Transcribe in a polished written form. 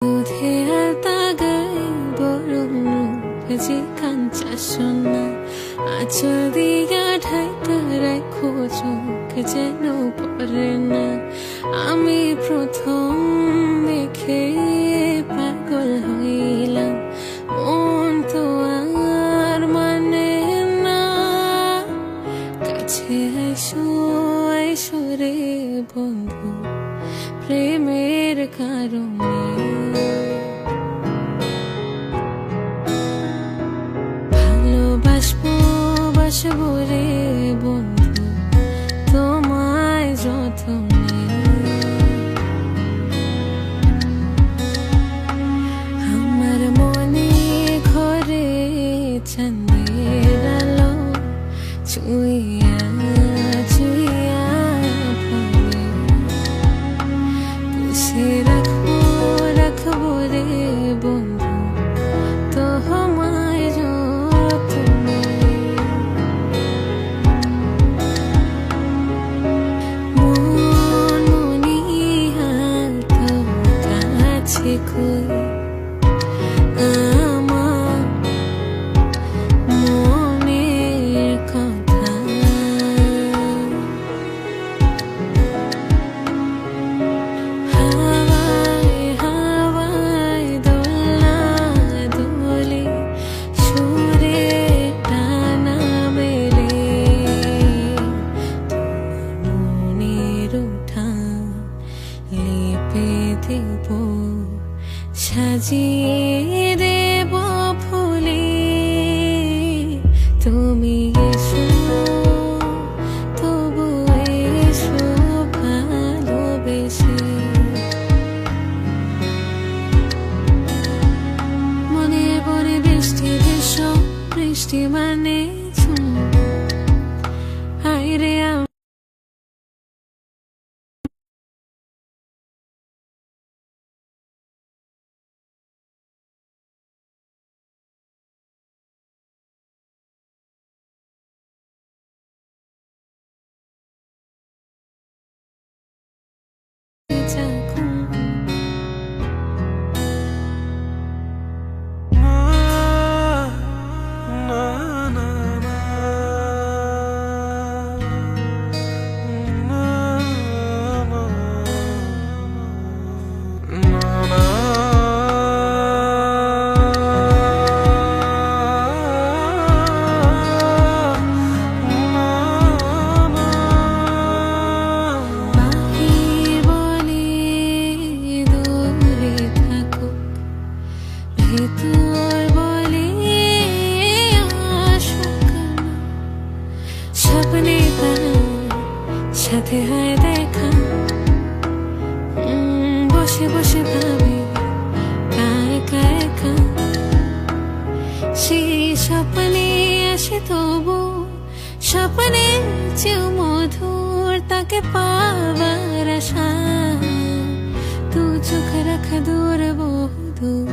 দুধে আর তাগাই বরং রূপে কাঞ্চা সোনা আঁচল দিয়া ঢাইটা রাখো চোখ যেন পড়ে না। আমি প্রথম দেখে পাগল হইলাম, মন তো আর মানে না। কাছে আইসো আইসো রে বন্ধু প্রেমের কারণে। ভালোবাসবো বাসবো রে বন্ধু তোমায় যতনে। আমার মনে ঘরে চাঁদের আলো চুইয়া চুইয়া পড়ে। পুষে রাখবো রাখবো রে বন্ধু তোমায় যতনে। মন মনিহার তো কাছে কই আমার মনের কথা। হাওয়ায় হাওয়ায় দোলা দোলে সুরে টানা মেলে। মনের উঠান লেপে দেব সাজিয়ে দেব ফুলে। তুমি এসো তবু এসো ভালোবেসে। মনে পড়ে বৃষ্টি এসো বৃষ্টি মানে ঝুম আইরে ভেতর বলে আসো কেন। স্বপ্নে তার সাথে হয় দেখা, বসে বসে ভাবে একা একা। সেই স্বপ্নে আসে তবু স্বপ্নের চেয়েও মধুর তাকে পাবার আশা। তু চোখ রাখা দূর বহু দূর।